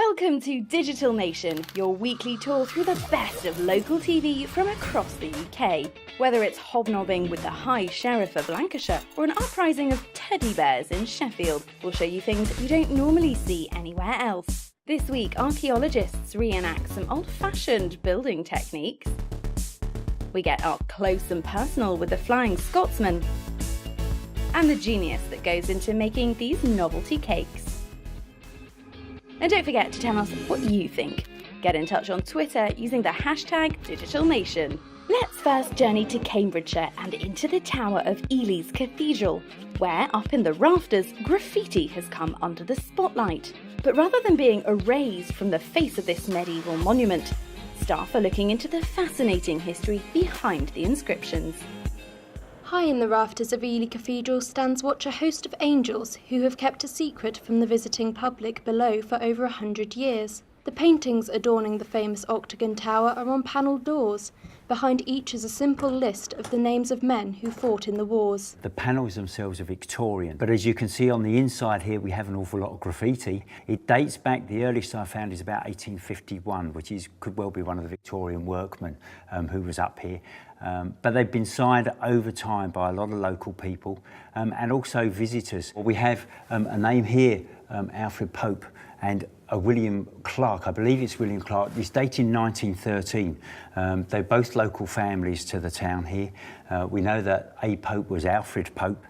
Welcome to Digital Nation, your weekly tour through the best of local TV from across the UK. Whether it's hobnobbing with the High Sheriff of Lancashire or an uprising of teddy bears in Sheffield, we'll show you things you don't normally see anywhere else. This week, archaeologists reenact some old-fashioned building techniques. We get up close and personal with the Flying Scotsman and the genius that goes into making these novelty cakes. And don't forget to tell us what you think. Get in touch on Twitter using the hashtag #DigitalNation. Let's first journey to Cambridgeshire and into the tower of Ely Cathedral, where, up in the rafters, graffiti has come under the spotlight. But rather than being erased from the face of this medieval monument, staff are looking into the fascinating history behind the inscriptions. High in the rafters of Ely Cathedral stands watch a host of angels who have kept a secret from the visiting public below for over 100 years. The paintings adorning the famous octagon tower are on panelled doors. Behind each is a simple list of the names of men who fought in the wars. The panels themselves are Victorian, but as you can see on the inside here, we have an awful lot of graffiti. It dates back, the earliest I found is about 1851, which could well be one of the Victorian workmen who was up here. But they've been signed over time by a lot of local people and also visitors. We have a name here, Alfred Pope, and a William Clark, I believe it's William Clark, it's dated 1913. They're both local families to the town here. We know that a Pope was Alfred Pope.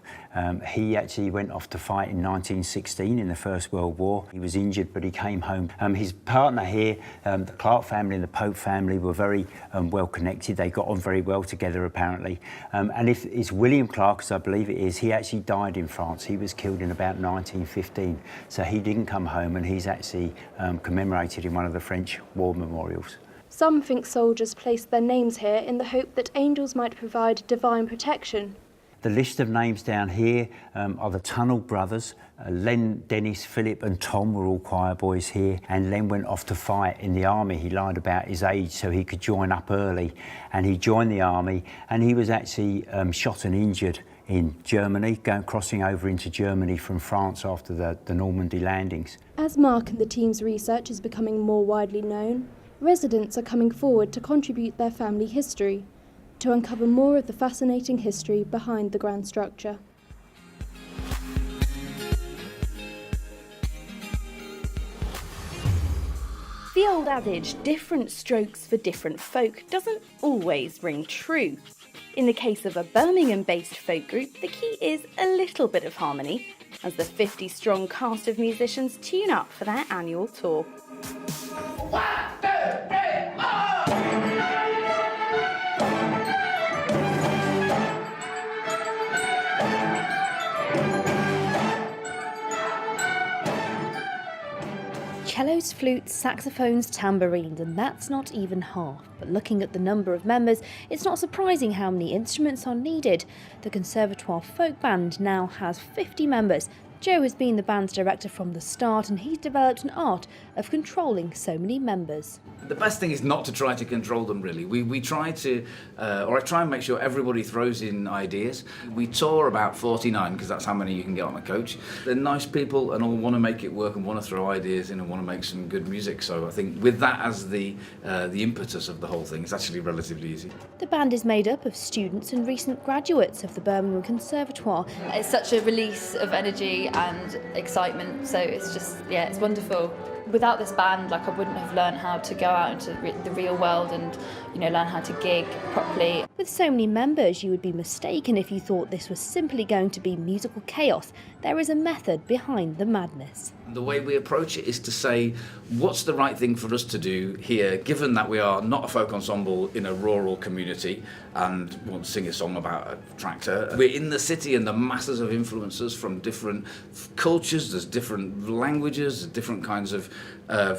He actually went off to fight in 1916 in the First World War. He was injured, but he came home. His partner here, the Clark family and the Pope family were very well connected. They got on very well together, apparently. And if it's William Clark, as I believe it is, he actually died in France. He was killed in about 1915. So he didn't come home, and he's actually commemorated in one of the French war memorials. Some think soldiers placed their names here in the hope that angels might provide divine protection. The list of names down here are the Tunnell brothers. Len, Dennis, Philip and Tom were all choir boys here, and Len went off to fight in the army. He lied about his age so he could join up early, and he joined the army, and he was actually shot and injured in Germany, crossing over into Germany from France after the Normandy landings. As Mark and the team's research is becoming more widely known, residents are coming forward to contribute their family history, to uncover more of the fascinating history behind the grand structure. The old adage, different strokes for different folk, doesn't always ring true. In the case of a Birmingham-based folk group, the key is a little bit of harmony, as the 50-strong cast of musicians tune up for their annual tour. 1, 2, 3, 4! Cellos, flutes, saxophones, tambourines, and that's not even half. But looking at the number of members, it's not surprising how many instruments are needed. The Conservatoire Folk Band now has 50 members. Joe has been the band's director from the start, and he's developed an art of controlling so many members. The best thing is not to try to control them, really. We try to, or I try and make sure everybody throws in ideas. We tour about 49, because that's how many you can get on a coach. They're nice people and all want to make it work and want to throw ideas in and want to make some good music. So I think with that as the impetus of the whole thing, it's actually relatively easy. The band is made up of students and recent graduates of the Birmingham Conservatoire. It's such a release of energy and excitement, so it's just, yeah, it's wonderful. Without this band, I wouldn't have learned how to go out into the real world and, learn how to gig properly. With so many members, you would be mistaken if you thought this was simply going to be musical chaos. There is a method behind the madness. The way we approach it is to say, what's the right thing for us to do here, given that we are not a folk ensemble in a rural community and want to sing a song about a tractor. We're in the city and the masses of influences from different cultures, there's different languages, different kinds of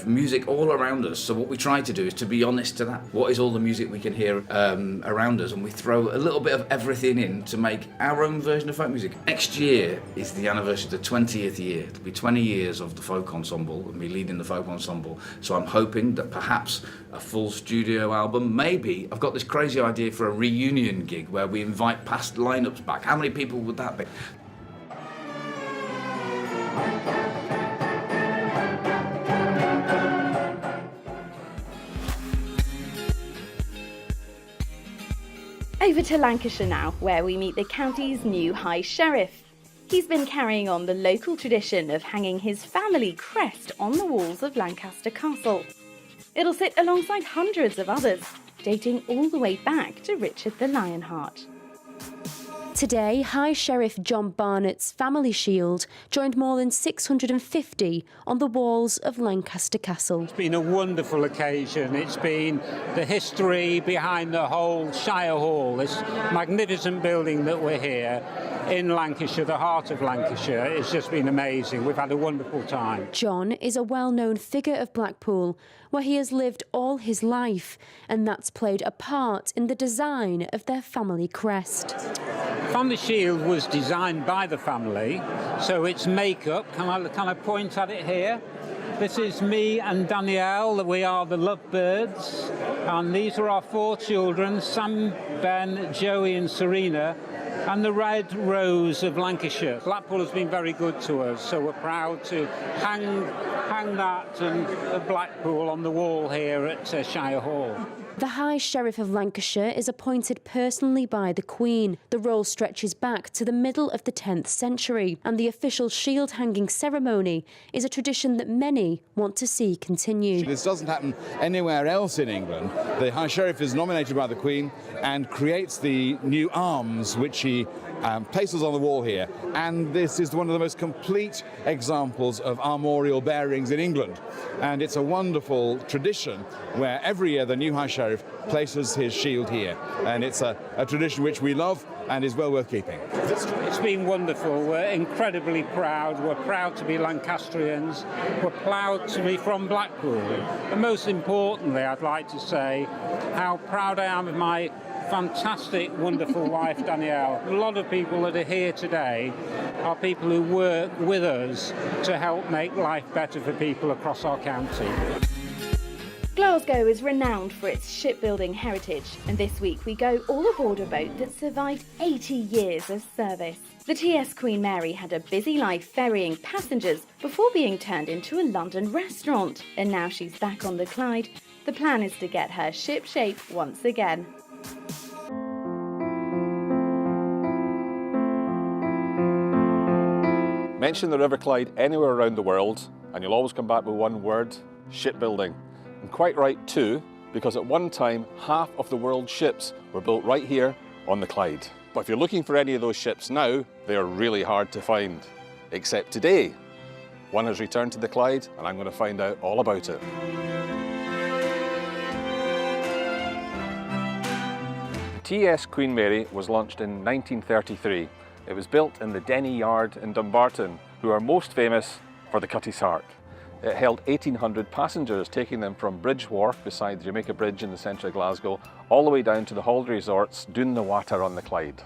music all around us. So what we try to do is to be honest to that. What is all the music we can hear around us? And we throw a little bit of everything in to make our own version of folk music. Next year is the anniversary, the 20th year. It'll be 20 years of the folk ensemble and me leading the folk ensemble. So I'm hoping that perhaps a full studio album, maybe. I've got this crazy idea for a reunion gig where we invite past lineups back. How many people would that be? Over to Lancashire now, where we meet the county's new High Sheriff. He's been carrying on the local tradition of hanging his family crest on the walls of Lancaster Castle. It'll sit alongside hundreds of others, dating all the way back to Richard the Lionheart. Today, High Sheriff John Barnett's family shield joined more than 650 on the walls of Lancaster Castle. It's been a wonderful occasion. It's been the history behind the whole Shire Hall, this magnificent building that we're here in Lancashire, the heart of Lancashire. It's just been amazing. We've had a wonderful time. John is a well-known figure of Blackpool, where he has lived all his life, and that's played a part in the design of their family crest. Family Shield was designed by the family, so its makeup, can I point at it here? This is me and Danielle, we are the lovebirds, and these are our 4 children, Sam, Ben, Joey and Serena, and the red rose of Lancashire. Blackpool has been very good to us, so we're proud to hang that and Blackpool on the wall here at Shire Hall. The High Sheriff of Lancashire is appointed personally by the Queen. The role stretches back to the middle of the 10th century, and the official shield hanging ceremony is a tradition that many want to see continue. This doesn't happen anywhere else in England. The High Sheriff is nominated by the Queen and creates the new arms which he places on the wall here, and this is one of the most complete examples of armorial bearings in England, and it's a wonderful tradition where every year the new High Sheriff places his shield here, and it's a tradition which we love and is well worth keeping. It's been wonderful. We're incredibly proud. We're proud to be Lancastrians. We're proud to be from Blackpool. And most importantly, I'd like to say how proud I am of my fantastic, wonderful wife, Danielle. A lot of people that are here today are people who work with us to help make life better for people across our county. Glasgow is renowned for its shipbuilding heritage, and this week we go all aboard a boat that survived 80 years of service. The TS Queen Mary had a busy life ferrying passengers before being turned into a London restaurant, and now she's back on the Clyde. The plan is to get her shipshape once again. Mention the River Clyde anywhere around the world and you'll always come back with one word: shipbuilding. And quite right too, because at one time half of the world's ships were built right here on the Clyde. But if you're looking for any of those ships now, they are really hard to find. Except today, one has returned to the Clyde and I'm going to find out all about it. TS Queen Mary was launched in 1933. It was built in the Denny Yard in Dumbarton, who are most famous for the Cutty's Hark. It held 1,800 passengers, taking them from Bridge Wharf beside the Jamaica Bridge in the centre of Glasgow, all the way down to the holiday resorts Doon the Water on the Clyde.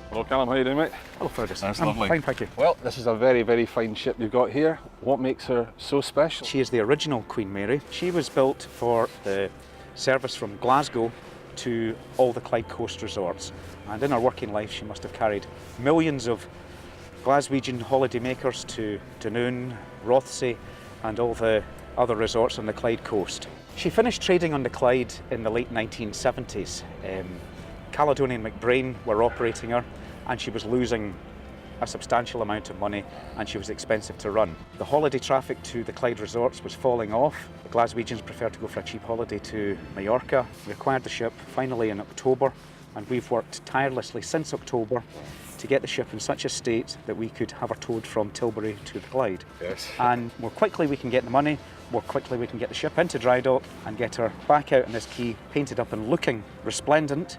Hello Callum, how are you doing, mate? Hello Fergus. That's lovely. Fine, thank you. Well, this is a very, very fine ship you've got here. What makes her so special? She is the original Queen Mary. She was built for the service from Glasgow to all the Clyde Coast resorts. And in her working life, she must have carried millions of Glaswegian holidaymakers to Dunoon, Rothesay, and all the other resorts on the Clyde Coast. She finished trading on the Clyde in the late 1970s. Caledonian and McBrain were operating her, and she was losing a substantial amount of money, and she was expensive to run. The holiday traffic to the Clyde resorts was falling off. The Glaswegians preferred to go for a cheap holiday to Mallorca. We acquired the ship finally in October, and we've worked tirelessly since October to get the ship in such a state that we could have her towed from Tilbury to the Clyde. Yes. And more quickly we can get the money, more quickly we can get the ship into dry dock and get her back out in this quay, painted up and looking resplendent,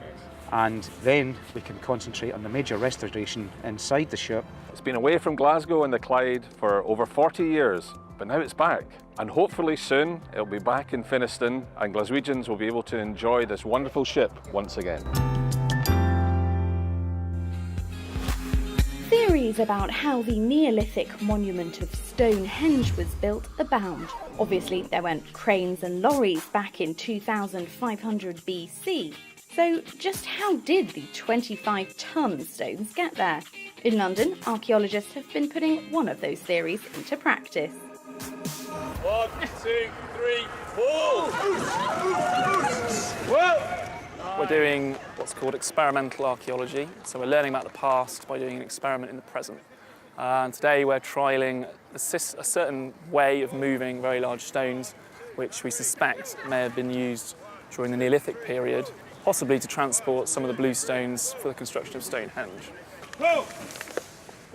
and then we can concentrate on the major restoration inside the ship. It's been away from Glasgow and the Clyde for over 40 years, but now it's back. And hopefully soon it'll be back in Finniston and Glaswegians will be able to enjoy this wonderful ship once again. Theories about how the Neolithic monument of Stonehenge was built abound. Obviously, there weren't cranes and lorries back in 2500 BC. So just how did the 25-ton stones get there? In London, archaeologists have been putting one of those theories into practice. 1, 2, 3, 4! We're doing what's called experimental archaeology, so we're learning about the past by doing an experiment in the present. And today we're trialling a certain way of moving very large stones, which we suspect may have been used during the Neolithic period, possibly to transport some of the blue stones for the construction of Stonehenge. 2,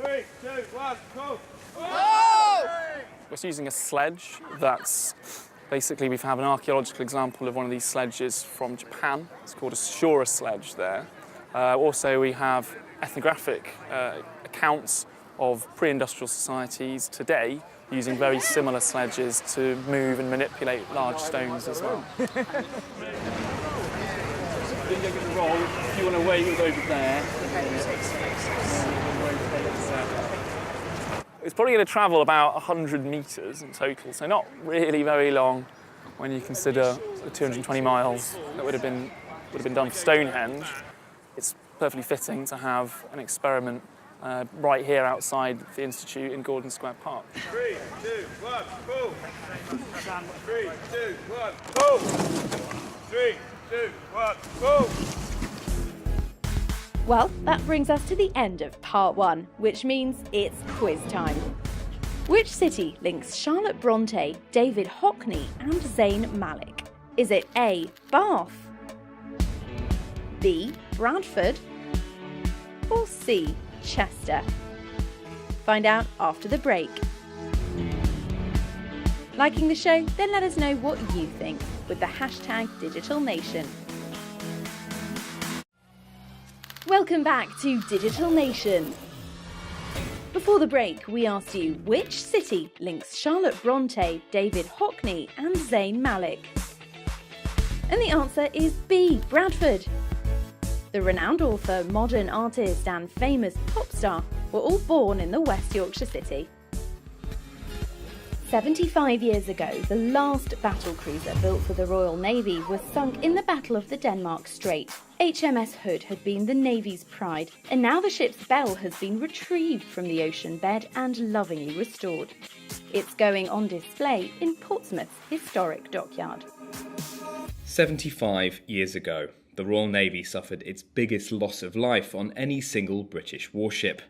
3, 2, 1, go! We're using a sledge that's basically, we have an archaeological example of one of these sledges from Japan. It's called a Shura sledge there. Also, we have ethnographic accounts of pre-industrial societies today using very similar sledges to move and manipulate large stones as well. If you want to wave it over there. It's probably going to travel about 100 metres in total, so not really very long when you consider the 220 miles that would have been done for Stonehenge. It's perfectly fitting to have an experiment right here outside the Institute in Gordon Square Park. 3, 2, 1, go! 3, 2, 1, go! 3, 2, 1, go! Well, that brings us to the end of part 1, which means it's quiz time. Which city links Charlotte Brontë, David Hockney and Zayn Malik? Is it A, Bath, B, Bradford, or C, Chester? Find out after the break. Liking the show? Then let us know what you think with the hashtag Digital Nation. Welcome back to Digital Nation. Before the break, we asked you which city links Charlotte Brontë, David Hockney and Zayn Malik? And the answer is B, Bradford. The renowned author, modern artist and famous pop star were all born in the West Yorkshire city. 75 years ago, the last battle cruiser built for the Royal Navy was sunk in the Battle of the Denmark Strait. HMS Hood had been the Navy's pride, and now the ship's bell has been retrieved from the ocean bed and lovingly restored. It's going on display in Portsmouth's historic dockyard. 75 years ago, the Royal Navy suffered its biggest loss of life on any single British warship.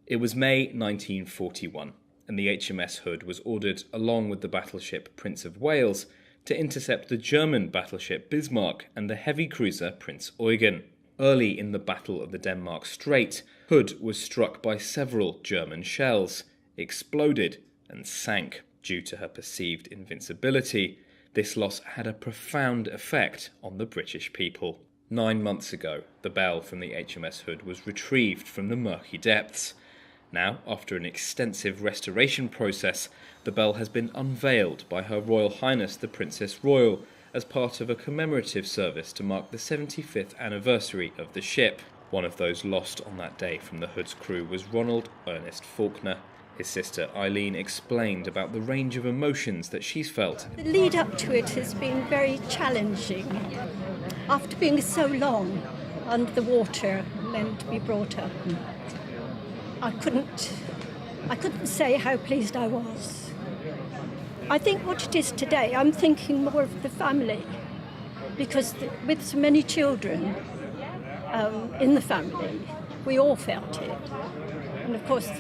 It was May 1941. And the HMS Hood was ordered, along with the battleship Prince of Wales, to intercept the German battleship Bismarck and the heavy cruiser Prince Eugen. Early in the Battle of the Denmark Strait, Hood was struck by several German shells, exploded and sank. Due to her perceived invincibility, this loss had a profound effect on the British people. 9 months ago, the bell from the HMS Hood was retrieved from the murky depths. Now, after an extensive restoration process, the bell has been unveiled by Her Royal Highness the Princess Royal as part of a commemorative service to mark the 75th anniversary of the ship. One of those lost on that day from the Hood's crew was Ronald Ernest Faulkner. His sister Eileen explained about the range of emotions that she's felt. The lead up to it has been very challenging. After being so long under the water and then to be brought up, I couldn't say how pleased I was. I think what it is today, I'm thinking more of the family, because with so many children in the family, we all felt it. And of course,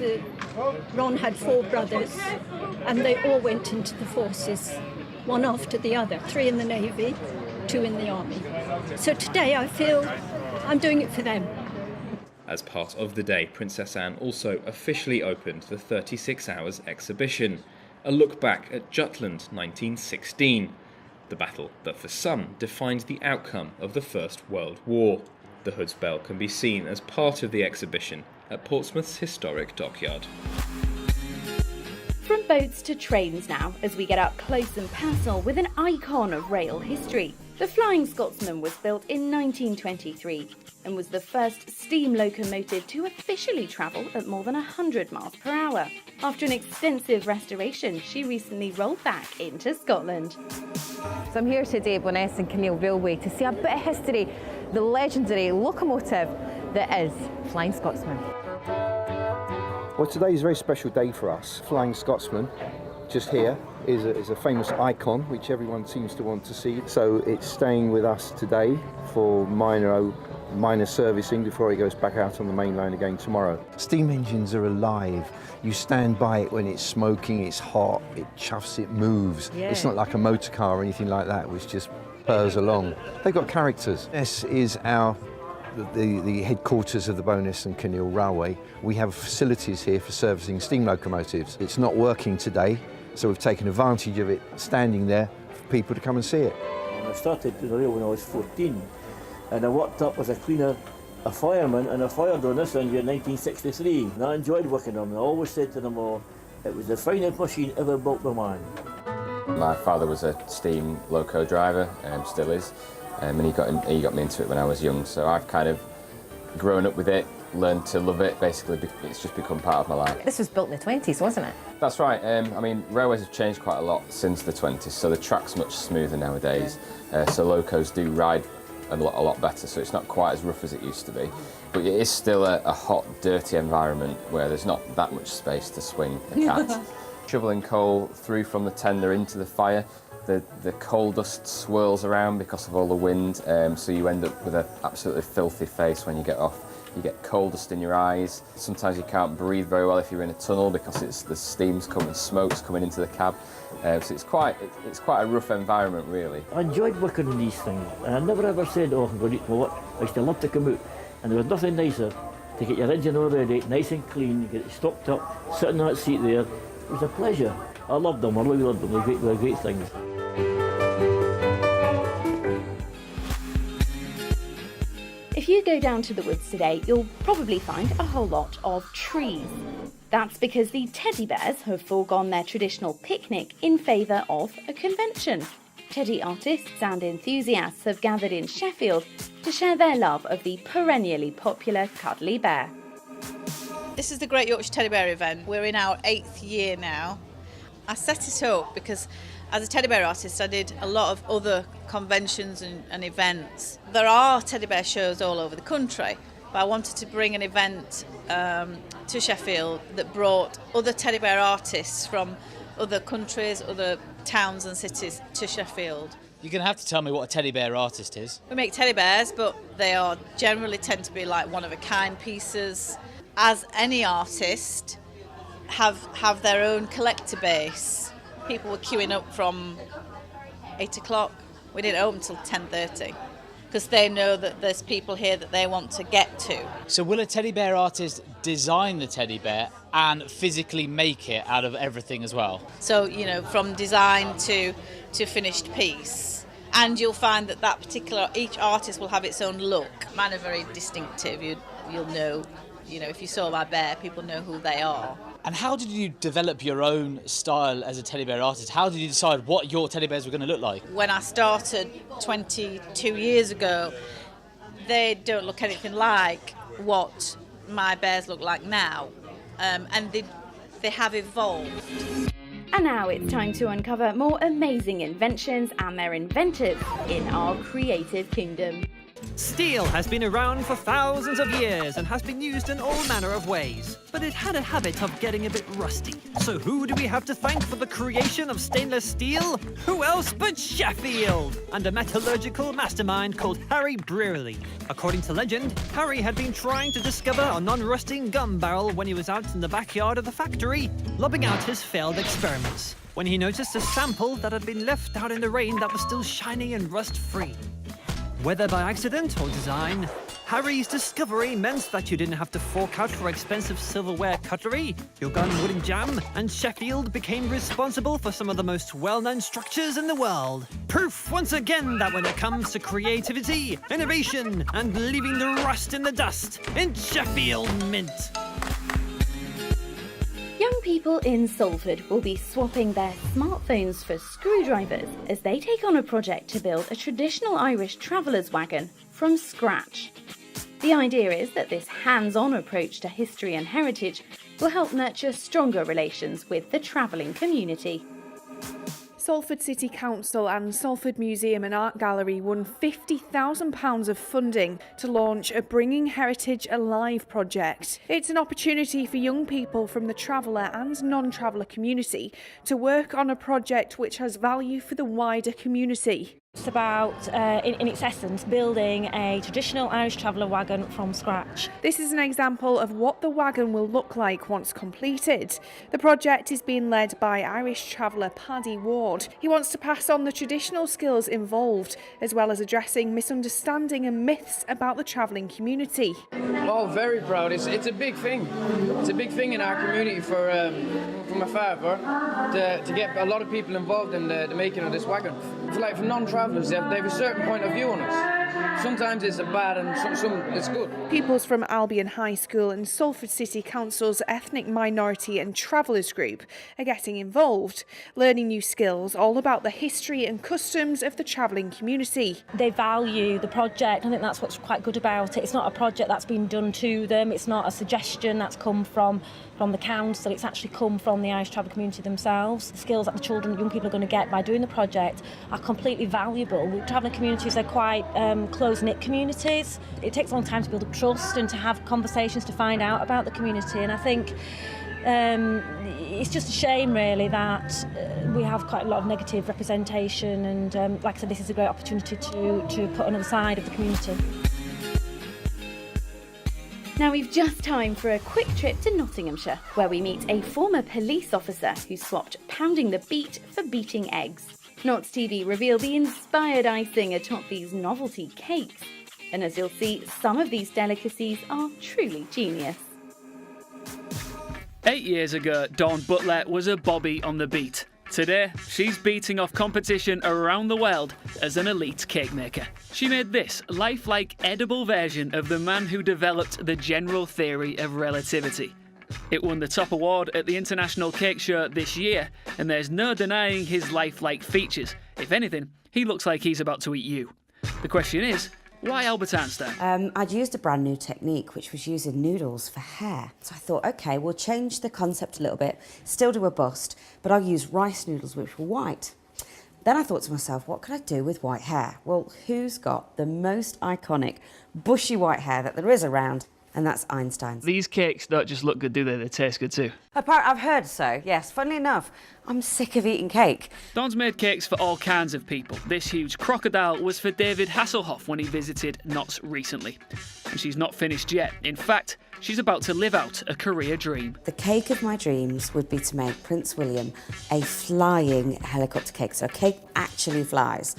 Ron had 4 brothers, and they all went into the forces, one after the other, 3 in the Navy, 2 in the Army. So today I feel I'm doing it for them. As part of the day, Princess Anne also officially opened the 36 Hours exhibition, a look back at Jutland 1916, the battle that for some defined the outcome of the First World War. The Hood's bell can be seen as part of the exhibition at Portsmouth's historic dockyard. From boats to trains now, as we get up close and personal with an icon of rail history. The Flying Scotsman was built in 1923 and was the first steam locomotive to officially travel at more than 100 miles per hour. After an extensive restoration, she recently rolled back into Scotland. So I'm here today at Bo'ness and Kinneil Railway to see a bit of history, the legendary locomotive that is Flying Scotsman. Well, today is a very special day for us. Flying Scotsman, just here, is a famous icon which everyone seems to want to see. So it's staying with us today for minor servicing before it goes back out on the main line again tomorrow. Steam engines are alive. You stand by it when it's smoking, it's hot, it chuffs, it moves. Yeah. It's not like a motor car or anything like that, which just purrs along. They've got characters. This is the headquarters of the Bowness and Kinneil Railway. We have facilities here for servicing steam locomotives. It's not working today, so we've taken advantage of it standing there for people to come and see it. I started to the rail when I was 14, and I worked up as a cleaner, a fireman, and I fired on this engine in 1963. And I enjoyed working on them. I always said to them all, it was the finest machine ever built by man. My father was a steam loco driver, still is, and he got me into it when I was young. So I've kind of grown up with it, learned to love it. Basically, it's just become part of my life. This was built in the 20s, wasn't it? That's right. I mean, railways have changed quite a lot since the 20s, so the track's much smoother nowadays. So locos do ride a lot better, so it's not quite as rough as it used to be. But it is still a hot, dirty environment where there's not that much space to swing a cat. Shoveling coal through from the tender into the fire, the coal dust swirls around because of all the wind, so you end up with an absolutely filthy face when you get off. You get coal dust in your eyes. Sometimes you can't breathe very well if you're in a tunnel because the steam's coming, smoke's coming into the cab. So it's quite a rough environment, really. I enjoyed working on these things, and I never ever said, oh, I'm going to eat my work. I used to love to come out, and there was nothing nicer to get your engine all ready, nice and clean, get it stocked up, sitting on that seat there. It was a pleasure. I loved them, I really loved them. They were great things. If you go down to the woods today, you'll probably find a whole lot of trees. That's because the teddy bears have foregone their traditional picnic in favour of a convention. Teddy artists and enthusiasts have gathered in Sheffield to share their love of the perennially popular cuddly bear. This is the Great Yorkshire Teddy Bear event. We're in our 8th year now. I set it up because as a teddy bear artist I did a lot of other conventions and events. There are teddy bear shows all over the country, but I wanted to bring an event to Sheffield that brought other teddy bear artists from other countries, other towns and cities to Sheffield. You're going to have to tell me what a teddy bear artist is. We make teddy bears, but they generally tend to be like one-of-a-kind pieces. As any artist, have their own collector base. People were queuing up from 8 o'clock. We didn't open until 10:30 because they know that there's people here that they want to get to. So will a teddy bear artist design the teddy bear and physically make it out of everything as well? So, from design to finished piece. And you'll find that each artist will have its own look. Mine are very distinctive. You'll know, if you saw my bear, people know who they are. And how did you develop your own style as a teddy bear artist? How did you decide what your teddy bears were going to look like? When I started 22 years ago, they don't look anything like what my bears look like now. And they have evolved. And now it's time to uncover more amazing inventions and their inventors in our creative kingdom. Steel has been around for thousands of years and has been used in all manner of ways, but it had a habit of getting a bit rusty. So who do we have to thank for the creation of stainless steel? Who else but Sheffield, and a metallurgical mastermind called Harry Brearley. According to legend, Harry had been trying to discover a non-rusting gun barrel when he was out in the backyard of the factory, lobbing out his failed experiments, when he noticed a sample that had been left out in the rain that was still shiny and rust-free. Whether by accident or design, Harry's discovery meant that you didn't have to fork out for expensive silverware cutlery, your gun wouldn't jam, and Sheffield became responsible for some of the most well-known structures in the world. Proof once again that when it comes to creativity, innovation, and leaving the rust in the dust, in Sheffield Mint. Young people in Salford will be swapping their smartphones for screwdrivers as they take on a project to build a traditional Irish traveller's wagon from scratch. The idea is that this hands-on approach to history and heritage will help nurture stronger relations with the travelling community. Salford City Council and Salford Museum and Art Gallery won £50,000 of funding to launch a Bringing Heritage Alive project. It's an opportunity for young people from the traveller and non-traveller community to work on a project which has value for the wider community. It's about, in its essence, building a traditional Irish traveller wagon from scratch. This is an example of what the wagon will look like once completed. The project is being led by Irish traveller Paddy Ward. He wants to pass on the traditional skills involved, as well as addressing misunderstanding and myths about the travelling community. Oh, very proud. It's a big thing. It's a big thing in our community for my father to get a lot of people involved in the making of this wagon. Like for non-travellers, they have a certain point of view on us. Sometimes it's bad and some it's good. Pupils from Albion High School and Salford City Council's Ethnic Minority and Travellers Group are getting involved, learning new skills all about the history and customs of the travelling community. They value the project. I think that's what's quite good about it. It's not a project that's been done to them. It's not a suggestion that's come from the council. It's actually come from the Irish travel community themselves. The skills that the children, young people are going to get by doing the project are completely valuable. Travelling communities are quite close-knit communities. It takes a long time to build up trust and to have conversations to find out about the community, and I think it's just a shame really that we have quite a lot of negative representation, and like I said, this is a great opportunity to put another side of the community. Now we've just time for a quick trip to Nottinghamshire, where we meet a former police officer who swapped pounding the beet for beating eggs. Notts TV revealed the inspired icing atop these novelty cakes. And as you'll see, some of these delicacies are truly genius. 8 years ago, Dawn Butler was a Bobby on the beat. Today, she's beating off competition around the world as an elite cake maker. She made this lifelike edible version of the man who developed the general theory of relativity. It won the top award at the International Cake Show this year, and there's no denying his lifelike features. If anything, he looks like he's about to eat you. The question is, why Albert Einstein? I'd used a brand new technique, which was using noodles for hair. So I thought, OK, we'll change the concept a little bit, still do a bust, but I'll use rice noodles, which were white. Then I thought to myself, what could I do with white hair? Well, who's got the most iconic, bushy white hair that there is around? And that's Einstein's. These cakes don't just look good, do they? They taste good too. I've heard so, yes. Funnily enough, I'm sick of eating cake. Dawn's made cakes for all kinds of people. This huge crocodile was for David Hasselhoff when he visited Notts recently. And she's not finished yet. In fact, she's about to live out a career dream. The cake of my dreams would be to make Prince William a flying helicopter cake. So a cake actually flies.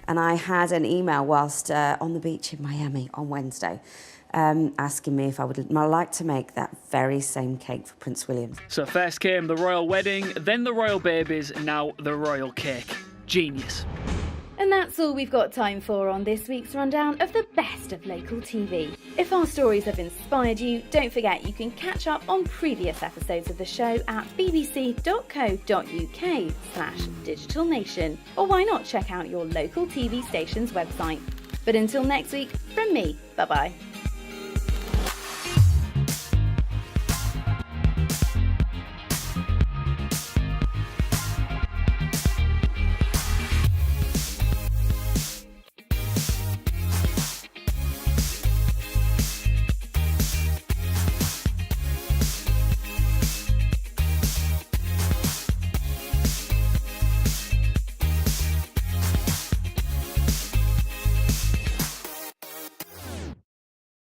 And I had an email whilst on the beach in Miami on Wednesday, asking me if I would like to make that very same cake for Prince William. So first came the royal wedding, then the royal babies, now the royal cake. Genius. And that's all we've got time for on this week's rundown of the best of local TV. If our stories have inspired you, don't forget you can catch up on previous episodes of the show at bbc.co.uk/digitalnation. Or why not check out your local TV station's website. But until next week, from me, bye-bye.